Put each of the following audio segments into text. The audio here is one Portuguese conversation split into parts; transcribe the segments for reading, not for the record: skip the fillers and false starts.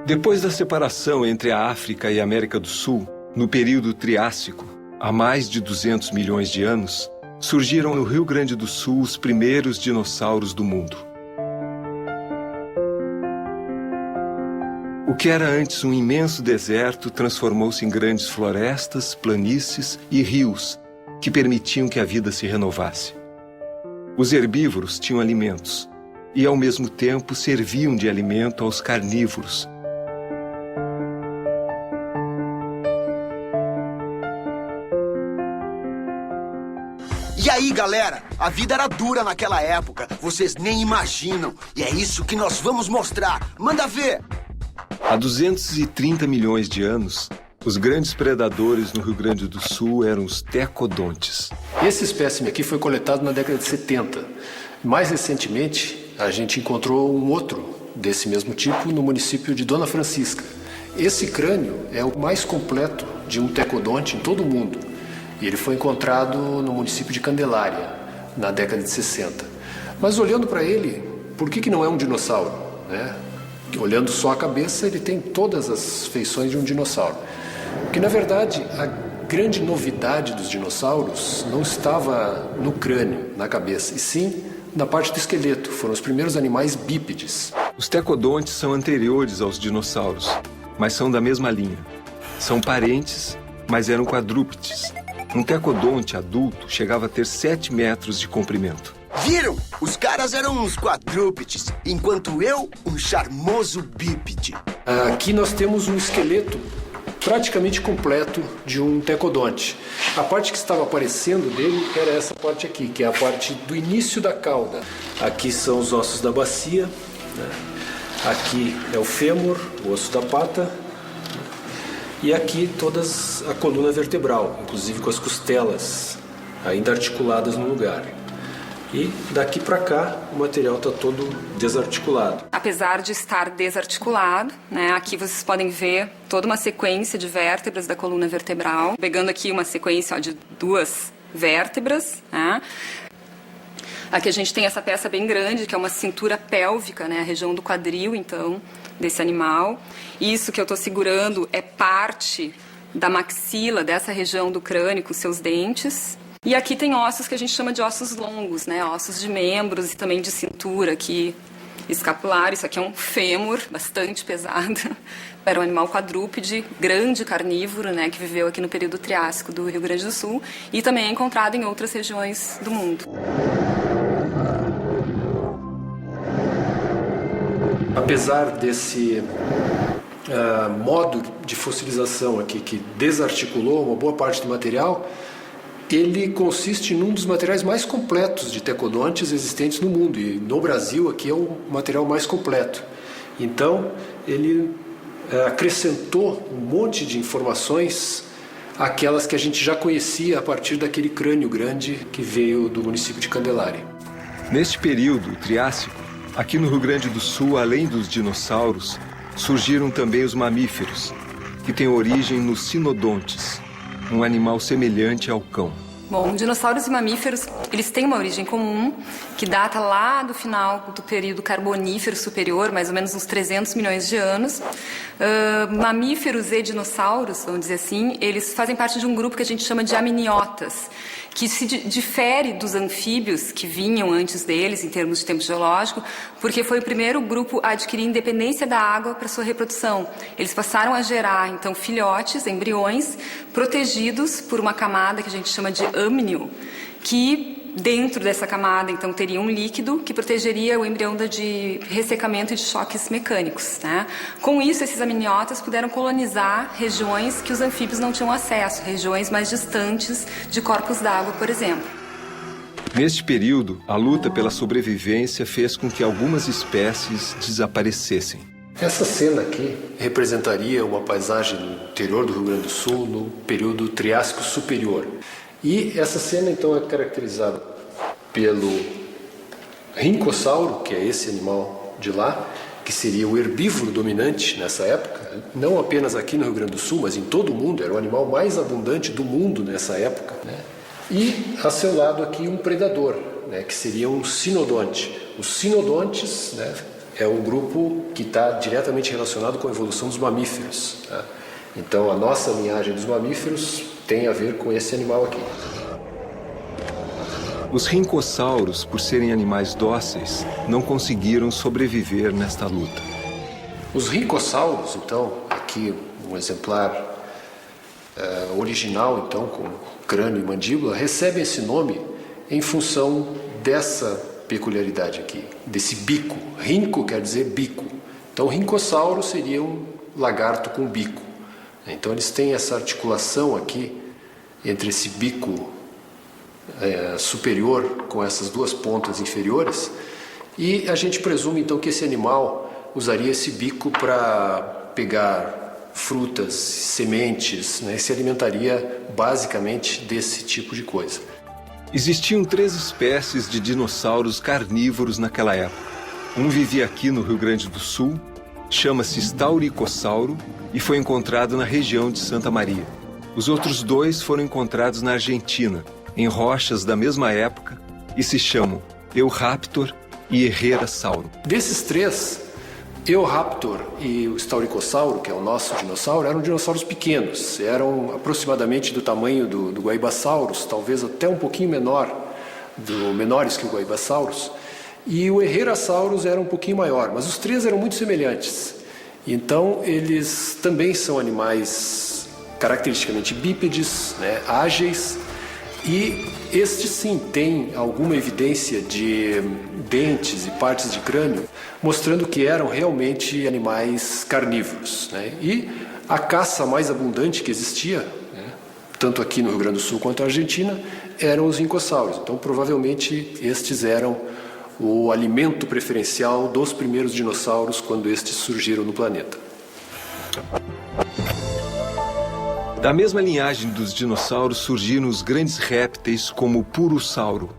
Depois da separação entre a África e a América do Sul, no período Triássico, há mais de 200 milhões de anos, surgiram no Rio Grande do Sul os primeiros dinossauros do mundo. O que era antes um imenso deserto transformou-se em grandes florestas, planícies e rios que permitiam que a vida se renovasse. Os herbívoros tinham alimentos e, ao mesmo tempo, serviam de alimento aos carnívoros. E aí, galera, a vida era dura naquela época, vocês nem imaginam. E é isso que nós vamos mostrar. Manda ver! Há 230 milhões de anos, os grandes predadores no Rio Grande do Sul eram os tecodontes. Esse espécime aqui foi coletado na década de 70. Mais recentemente, a gente encontrou um outro desse mesmo tipo no município de Dona Francisca. Esse crânio é o mais completo de um tecodonte em todo o mundo. E ele foi encontrado no município de Candelária, na década de 60. Mas olhando para ele, por que não é um dinossauro, né? Olhando só a cabeça, ele tem todas as feições de um dinossauro. Porque, na verdade, a grande novidade dos dinossauros não estava no crânio, na cabeça, e sim na parte do esqueleto. Foram os primeiros animais bípedes. Os tecodontes são anteriores aos dinossauros, mas são da mesma linha. São parentes, mas eram quadrúpedes. Um tecodonte adulto chegava a ter 7 metros de comprimento. Viram? Os caras eram uns quadrúpedes, enquanto eu, um charmoso bípede. Aqui nós temos um esqueleto praticamente completo de um tecodonte. A parte que estava aparecendo dele era essa parte aqui, que é a parte do início da cauda. Aqui são os ossos da bacia, né? Aqui é o fêmur, o osso da pata, e aqui toda a coluna vertebral, inclusive com as costelas ainda articuladas no lugar. E daqui para cá o material está todo desarticulado. Apesar de estar desarticulado, né, aqui vocês podem ver toda uma sequência de vértebras da coluna vertebral. Pegando aqui uma sequência de 2 vértebras, né. Aqui a gente tem essa peça bem grande, que é uma cintura pélvica, né, a região do quadril, então, desse animal. Isso que eu estou segurando é parte da maxila, dessa região do crânio, com seus dentes. E aqui tem ossos que a gente chama de ossos longos, né, ossos de membros e também de cintura, aqui, escapular. Isso aqui é um fêmur, bastante pesado. Era um animal quadrúpede, grande carnívoro, né, que viveu aqui no período Triássico do Rio Grande do Sul e também é encontrado em outras regiões do mundo. Apesar desse modo de fossilização aqui que desarticulou uma boa parte do material, ele consiste num dos materiais mais completos de tecodontes existentes no mundo. E no Brasil aqui é o material mais completo. Então ele acrescentou um monte de informações àquelas que a gente já conhecia a partir daquele crânio grande que veio do município de Candelária. Neste período Triássico, aqui no Rio Grande do Sul, além dos dinossauros, surgiram também os mamíferos, que têm origem nos sinodontes, um animal semelhante ao cão. Bom, dinossauros e mamíferos, eles têm uma origem comum, que data lá do final do período Carbonífero superior, mais ou menos uns 300 milhões de anos. Mamíferos e dinossauros, vamos dizer assim, eles fazem parte de um grupo que a gente chama de aminiotas, que se difere dos anfíbios que vinham antes deles, em termos de tempo geológico, porque foi o primeiro grupo a adquirir independência da água para sua reprodução. Eles passaram a gerar, então, filhotes, embriões, protegidos por uma camada que a gente chama de amnio, que dentro dessa camada, então, teria um líquido que protegeria o embrião de ressecamento e de choques mecânicos, né? Com isso, esses aminiotas puderam colonizar regiões que os anfíbios não tinham acesso, regiões mais distantes de corpos d'água, por exemplo. Neste período, a luta pela sobrevivência fez com que algumas espécies desaparecessem. Essa cena aqui representaria uma paisagem no interior do Rio Grande do Sul no período Triássico Superior. E essa cena, então, é caracterizada pelo rincossauro, que é esse animal de lá, que seria o herbívoro dominante nessa época, não apenas aqui no Rio Grande do Sul, mas em todo o mundo, era o animal mais abundante do mundo nessa época, né? E, a seu lado aqui, um predador, né, que seria um sinodonte. Os sinodontes, né, é um grupo que está diretamente relacionado com a evolução dos mamíferos, tá? Então, a nossa linhagem dos mamíferos tem a ver com esse animal aqui. Os rincossauros, por serem animais dóceis, não conseguiram sobreviver nesta luta. Os rincossauros, então, aqui um exemplar original, então, com crânio e mandíbula, recebem esse nome em função dessa peculiaridade aqui, desse bico. Rinco quer dizer bico. Então, o rincossauro seria um lagarto com bico. Então, eles têm essa articulação aqui entre esse bico superior com essas duas pontas inferiores, e a gente presume então que esse animal usaria esse bico para pegar frutas, sementes, né? Se alimentaria basicamente desse tipo de coisa. Existiam 3 espécies de dinossauros carnívoros naquela época. Um vivia aqui no Rio Grande do Sul, chama-se Stauricossauro e foi encontrado na região de Santa Maria. Os outros 2 foram encontrados na Argentina, em rochas da mesma época, e se chamam Eoraptor e Herrerasauro. Desses 3, Eoraptor e o Stauricossauro, que é o nosso dinossauro, eram dinossauros pequenos, eram aproximadamente do tamanho do Guaibasaurus, talvez até um pouquinho menores que o Guaibasaurus, e o Herrerasaurus era um pouquinho maior, mas os 3 eram muito semelhantes. Então, eles também são animais caracteristicamente bípedes, né, ágeis, e este sim tem alguma evidência de dentes e partes de crânio, mostrando que eram realmente animais carnívoros, né? E a caça mais abundante que existia, né, tanto aqui no Rio Grande do Sul quanto na Argentina, eram os rincossauros. Então, provavelmente, estes eram o alimento preferencial dos primeiros dinossauros quando estes surgiram no planeta. Da mesma linhagem dos dinossauros surgiram os grandes répteis como o Purussauro.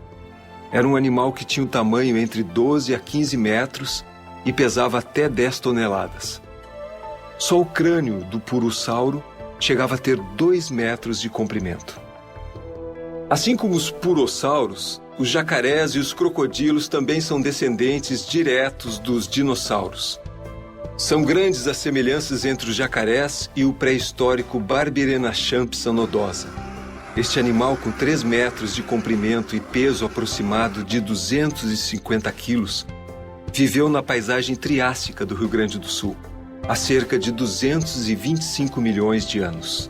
Era um animal que tinha um tamanho entre 12 a 15 metros e pesava até 10 toneladas. Só o crânio do Purussauro chegava a ter 2 metros de comprimento. Assim como os purossauros, os jacarés e os crocodilos também são descendentes diretos dos dinossauros. São grandes as semelhanças entre os jacarés e o pré-histórico Barberenachamps nodosa. Este animal, com 3 metros de comprimento e peso aproximado de 250 quilos, viveu na paisagem triássica do Rio Grande do Sul, há cerca de 225 milhões de anos.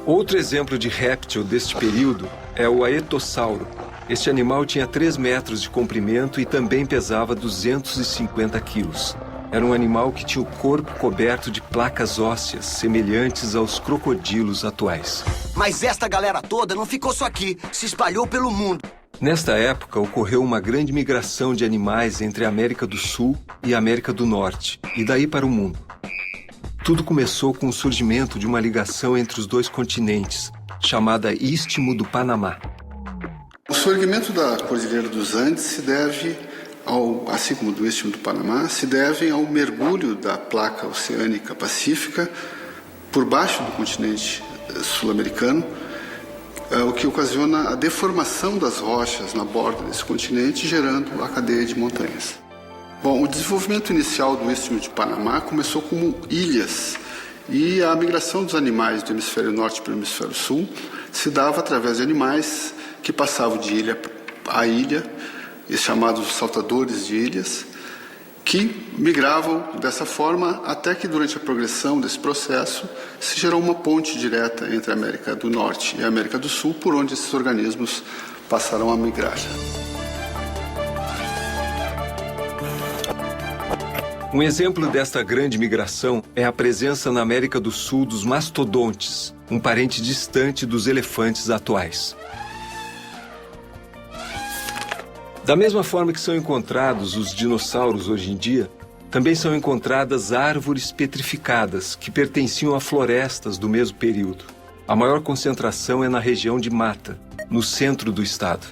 Outro exemplo de réptil deste período é o Aetossauro. Este animal tinha 3 metros de comprimento e também pesava 250 quilos. Era um animal que tinha o corpo coberto de placas ósseas, semelhantes aos crocodilos atuais. Mas esta galera toda não ficou só aqui, se espalhou pelo mundo. Nesta época, ocorreu uma grande migração de animais entre a América do Sul e a América do Norte, e daí para o mundo. Tudo começou com o surgimento de uma ligação entre os 2 continentes, chamada Istmo do Panamá. O surgimento da Cordilheira dos Andes se deve assim como do Istmo do Panamá, se devem ao mergulho da placa oceânica pacífica por baixo do continente sul-americano, o que ocasiona a deformação das rochas na borda desse continente, gerando a cadeia de montanhas. Bom, o desenvolvimento inicial do Istmo de Panamá começou como ilhas, e a migração dos animais do hemisfério norte para o hemisfério sul se dava através de animais que passavam de ilha a ilha, chamados saltadores de ilhas, que migravam dessa forma até que durante a progressão desse processo se gerou uma ponte direta entre a América do Norte e a América do Sul, por onde esses organismos passaram a migrar. Um exemplo desta grande migração é a presença na América do Sul dos mastodontes, um parente distante dos elefantes atuais. Da mesma forma que são encontrados os dinossauros hoje em dia, também são encontradas árvores petrificadas que pertenciam a florestas do mesmo período. A maior concentração é na região de Mata, no centro do estado.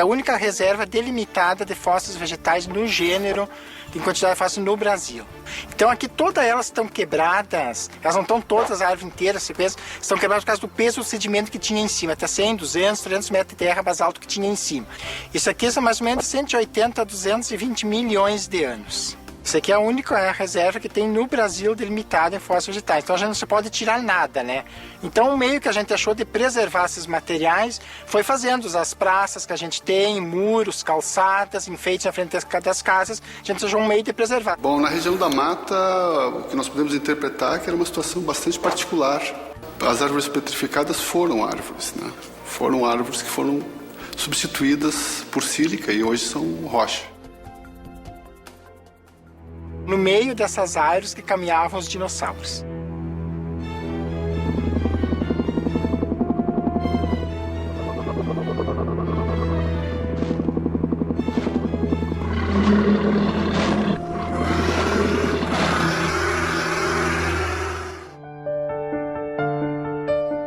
É a única reserva delimitada de fósseis vegetais no gênero, em quantidade de fósseis no Brasil. Então aqui todas elas estão quebradas, elas não estão todas, a árvore inteira, se pensa, estão quebradas por causa do peso do sedimento que tinha em cima, até 100, 200, 300 metros de terra basalto que tinha em cima. Isso aqui são mais ou menos 180 a 220 milhões de anos. Isso aqui é a única reserva que tem no Brasil delimitada em fósseis vegetais. Então a gente não se pode tirar nada, né? Então o meio que a gente achou de preservar esses materiais foi fazendo as praças que a gente tem, muros, calçadas, enfeites na frente das casas. A gente achou um meio de preservar. Bom, na região da mata, o que nós podemos interpretar é que era uma situação bastante particular. As árvores petrificadas foram árvores, né? Foram árvores que foram substituídas por sílica e hoje são rocha. No meio dessas árvores que caminhavam os dinossauros.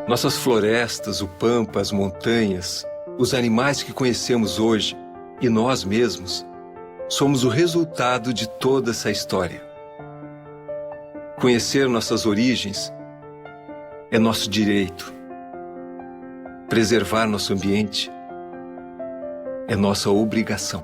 Nossas florestas, o pampa, as montanhas, os animais que conhecemos hoje e nós mesmos somos o resultado de toda essa história. Conhecer nossas origens é nosso direito. Preservar nosso ambiente é nossa obrigação.